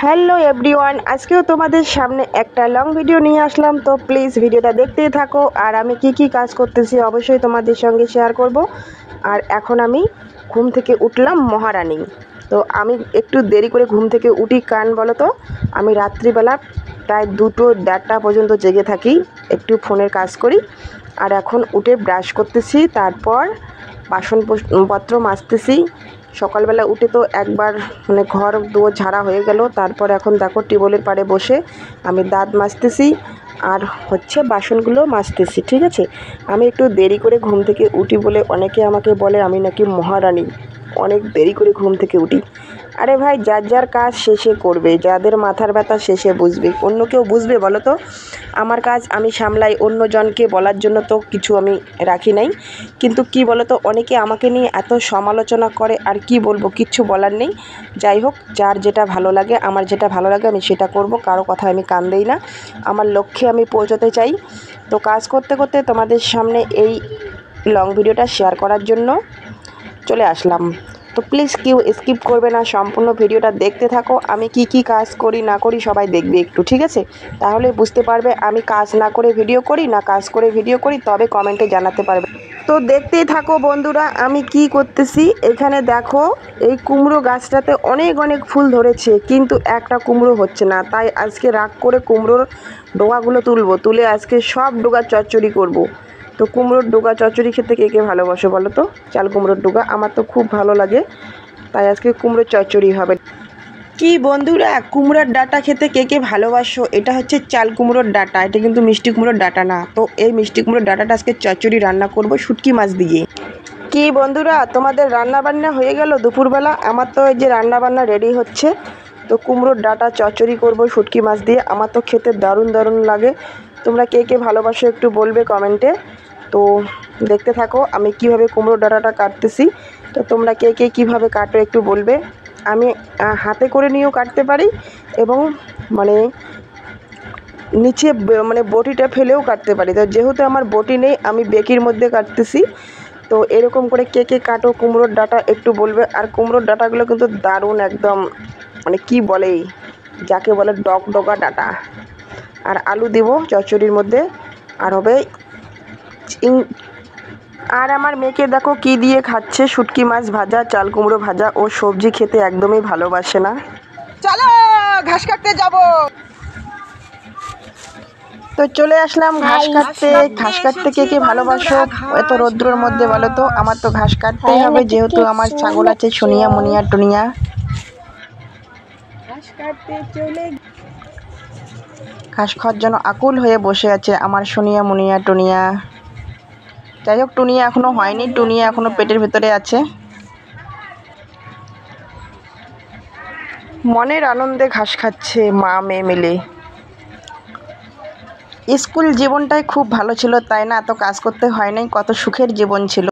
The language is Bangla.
হ্যালো এভরিওয়ান, আজকেও তোমাদের সামনে একটা লং ভিডিও নিয়ে আসলাম। তো প্লিজ ভিডিওটা দেখতেই থাকো। আর আমি কি কাজ করতেছি অবশ্যই তোমাদের সঙ্গে শেয়ার করব। আর এখন আমি ঘুম থেকে উঠলাম মহারানী। তো আমি একটু দেরি করে ঘুম থেকে উঠি, কারণ বলো তো আমি রাত্রিবেলা প্রায় 2-1:30 পর্যন্ত জেগে থাকি, একটু ফোনের কাজ করি। আর এখন উঠে ব্রাশ করতেছি, তারপর বাসনপত্র মাজতেছি। সকালবেলা উঠে তো একবার ঘর দুয়ার ঝাড়া হয়ে গেল। তারপর এখন দেখো টিউবওয়েলের পাড়ে বসে আমি দাঁত মাজতেছি আর বাসনগুলো মাজতেছি। ঠিক আছে, আমি একটু দেরি করে ঘুম থেকে উঠি বলে অনেকে আমাকে বলে আমি নাকি মহারানী, অনেক দেরি করে ঘুম থেকে উঠি। আরে ভাই, যার যার কাজ শেষে করবে, যাদের মাথার ব্যথা শেষে বুঝবে। অন্য কেউ বুঝবে বলো তো? আমার কাজ আমি সামলাই, অন্যজনকে বলার জন্য তো কিছু আমি রাখি নাই। কিন্তু কি বলো তো, অনেকে আমাকে নিয়ে এত সমালোচনা করে, আর কি বলবো, কিচ্ছু বলার নেই। যাই হোক, যার যেটা ভালো লাগে, আমার যেটা ভালো লাগে আমি সেটা করব, কারো কথা আমি কান দেই না। আমার লক্ষ্যে আমি পৌঁছতে চাই। তো কাজ করতে করতে তোমাদের সামনে এই লং ভিডিওটা শেয়ার করার জন্য চলে আসলাম। তো প্লিজ কেউ স্কিপ করবে না, সম্পূর্ণ ভিডিওটা দেখতে থাকো। আমি কি কাজ করি না করি সবাই দেখবে একটু, ঠিক আছে? তাহলে বুঝতে পারবে আমি কাজ না করে ভিডিও করি না কাজ করে ভিডিও করি, তবে কমেন্টে জানাতে পারবে। তো দেখতেই থাকো বন্ধুরা, আমি কি করতেছি। এখানে দেখো, এই কুমড়ো গাছটাতে অনেক ফুল ধরেছে, কিন্তু একটা কুমড়ো হচ্ছে না। তাই আজকে রাগ করে কুমড়োর ডোগাগুলো তুলে আজকে সব ডোগা চচ্চড়ি করব। তো কুমড়োর ডোগা চচ্চড়ি খেতে কে ভালোবাসো বলো তো? চাল কুমড়োর ডোগা আমার তো খুব ভালো লাগে, তাই আজকে কুমড়োর চচ্চড়ি হবে। কি বন্ধুরা, কুমড়োর ডাঁটা খেতে কে ভালোবাসো? এটা হচ্ছে চাল কুমড়োর ডাঁটা, এটা কিন্তু মিষ্টি কুমড়োর ডাঁটা না। তো এই মিষ্টি কুমড়োর ডাঁটাটা আজকে চচ্চড়ি রান্না করব শুটকি মাছ দিয়ে। কি বন্ধুরা, তোমাদের রান্না বান্না হয়ে গেল দুপুরবেলা? আমার তো এই যে রান্না বান্না রেডি হচ্ছে। তো কুমড়োর ডাঁটা চচ্চড়ি করব শুটকি মাছ দিয়ে। আমার তো খেতে দারুণ লাগে। তোমরা কে ভালোবাসো একটু বলবে কমেন্টে। তো দেখতে থাকো আমি কিভাবে কুমড়োর ডাঁটাটা কাটতেছি। তো তোমরা কে কীভাবে কাটো একটু বলবে। আমি হাতে করে নিয়েও কাটতে পারি, এবং নিচে বটিটা ফেলেও কাটতে পারি। তো যেহেতু আমার বটি নেই, আমি বেকির মধ্যে কাটতেছি। তো এরকম করে কে কাটো কুমড়োর ডাঁটা একটু বলবে। আর কুমড়োর ডাঁটাগুলো কিন্তু দারুণ, একদম কি বলে, যাকে বলে ডগডগা ডাঁটা। আর আলু দিব চচ্চড়ির মধ্যে, আর হবে আর আমার মেয়েকে দেখো কি দিয়ে খাচ্ছে, শুটকি মাছ ভাজা, চাল কুমড়ো ভাজা। ও সবজি খেতে একদমই ভালোবাসে না। চলো ঘাস কাটতে যাব। তো চলে আসলাম ঘাস কাটতে কে ভালোবাসো এত রৌদ্রের মধ্যে বলো তো? আমার তো ঘাস কাটতেই হবে, যেহেতু আমার ছাগল আছে সোনিয়া মুনিয়া টুনিয়া। ঘাস কাটতে চলে, ঘাস খাওয়ার জন্য আকুল হয়ে বসে আছে আমার সোনিয়া মুনিয়া টুনিয়া। যাই হোক, টুনিয়া এখনো হয়নি, টুনিয়া এখনো পেটের ভেতরে আছে। মনের আনন্দে ঘাস খাচ্ছে মা মেয়ে মিলে। স্কুল জীবনটাই খুব ভালো ছিল, তাই না? এত কাজ করতে হয় নাই, কত সুখের জীবন ছিল।